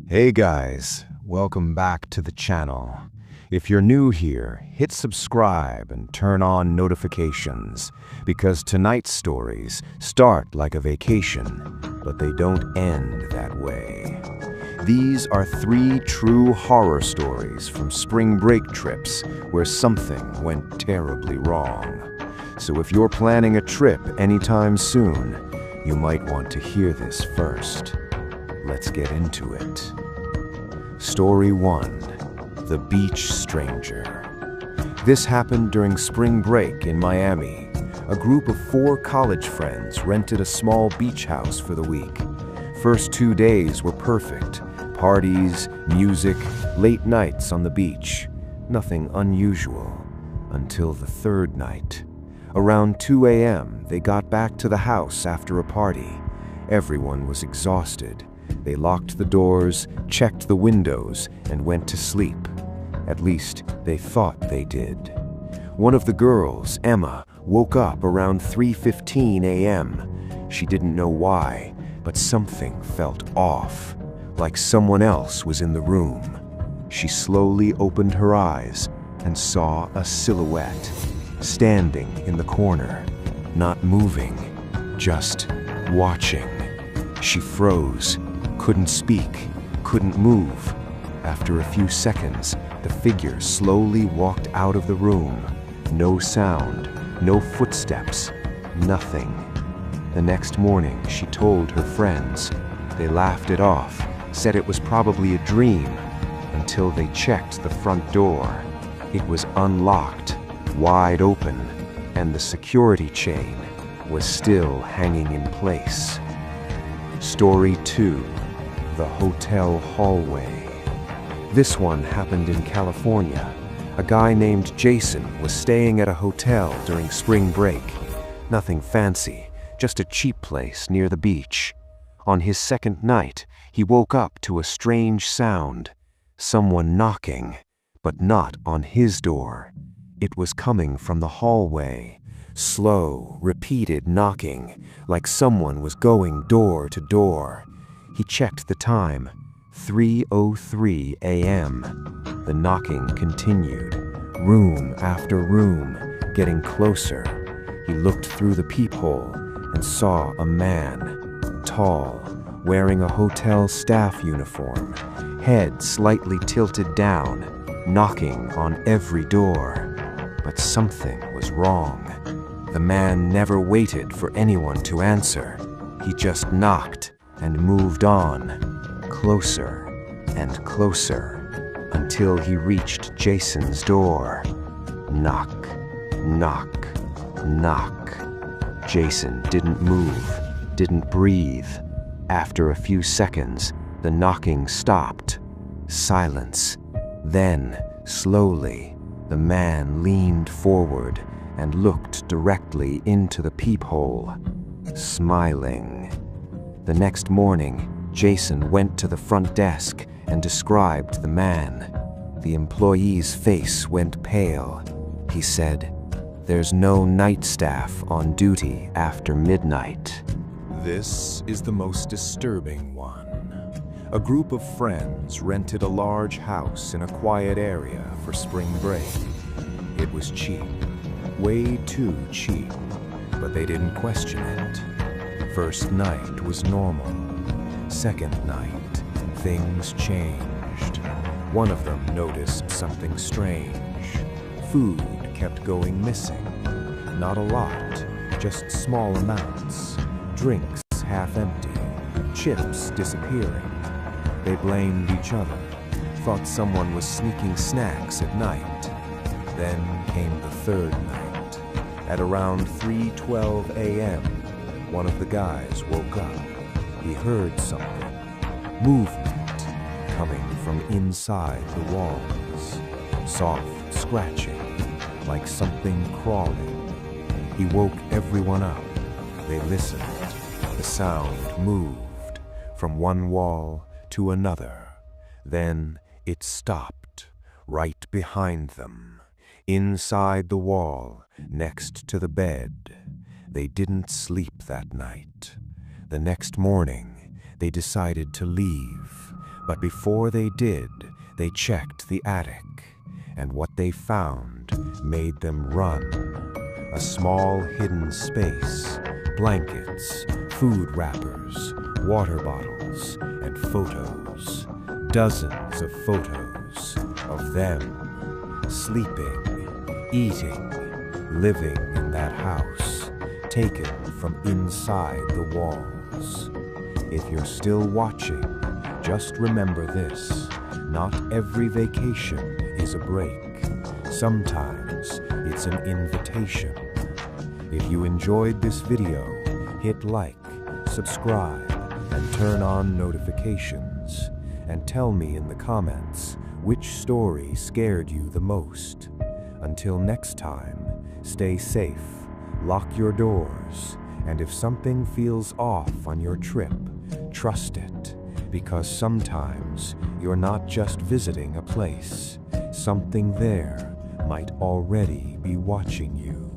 Hey guys, welcome back to the channel. If you're new here, hit subscribe and turn on notifications because tonight's stories start like a vacation, but they don't end that way. These are 3 true horror stories from spring break trips where something went terribly wrong. So if you're planning a trip anytime soon, you might want to hear this first. Let's get into it. Story 1. The Beach Stranger. This happened during spring break in Miami. A group of 4 college friends rented a small beach house for the week. First 2 days were perfect. Parties, music, late nights on the beach. Nothing unusual. Until the 3rd night. Around 2 a.m., they got back to the house after a party. Everyone was exhausted. They locked the doors, checked the windows, and went to sleep. At least, they thought they did. One of the girls, Emma, woke up around 3:15 a.m. She didn't know why, but something felt off, like someone else was in the room. She slowly opened her eyes and saw a silhouette, standing in the corner, not moving, just watching. She froze. Couldn't speak, couldn't move. After a few seconds, the figure slowly walked out of the room. No sound, no footsteps, nothing. The next morning, she told her friends. They laughed it off, said it was probably a dream, until they checked the front door. It was unlocked, wide open, and the security chain was still hanging in place. Story 2. The Hotel Hallway. This one happened in California. A guy named Jason was staying at a hotel during spring break. Nothing fancy, just a cheap place near the beach. On his 2nd night, he woke up to a strange sound. Someone knocking, but not on his door. It was coming from the hallway. Slow, repeated knocking, like someone was going door to door. He checked the time, 3:03 a.m. The knocking continued, room after room, getting closer. He looked through the peephole and saw a man, tall, wearing a hotel staff uniform, head slightly tilted down, knocking on every door. But something was wrong. The man never waited for anyone to answer. He just knocked and moved on, closer and closer, until he reached Jason's door. Knock, knock, knock. Jason didn't move, didn't breathe. After a few seconds, the knocking stopped. Silence. Then, slowly, the man leaned forward and looked directly into the peephole, smiling. The next morning, Jason went to the front desk and described the man. The employee's face went pale. He said, "There's no night staff on duty after midnight." This is the most disturbing one. A group of friends rented a large house in a quiet area for spring break. It was cheap, way too cheap, but they didn't question it. First night was normal. 2nd night, things changed. One of them noticed something strange. Food kept going missing. Not a lot, just small amounts. Drinks half empty, chips disappearing. They blamed each other, thought someone was sneaking snacks at night. Then came the 3rd night. At around 3:12 a.m., one of the guys woke up. He heard something. Movement coming from inside the walls. Soft scratching, like something crawling. He woke everyone up. They listened. The sound moved from one wall to another. Then it stopped, right behind them, inside the wall, next to the bed. They didn't sleep that night. The next morning, they decided to leave, But before they did, they checked the attic, and what they found made them run. A small hidden space, blankets, food wrappers, water bottles, and photos. Dozens of photos of them sleeping, eating, living in that house, taken from inside the walls. If you're still watching, just remember this: not every vacation is a break. Sometimes it's an invitation. If you enjoyed this video, hit like, subscribe, and turn on notifications. And tell me in the comments which story scared you the most. Until next time, stay safe, lock your doors, and if something feels off on your trip, trust it, because sometimes you're not just visiting a place. Something there might already be watching you.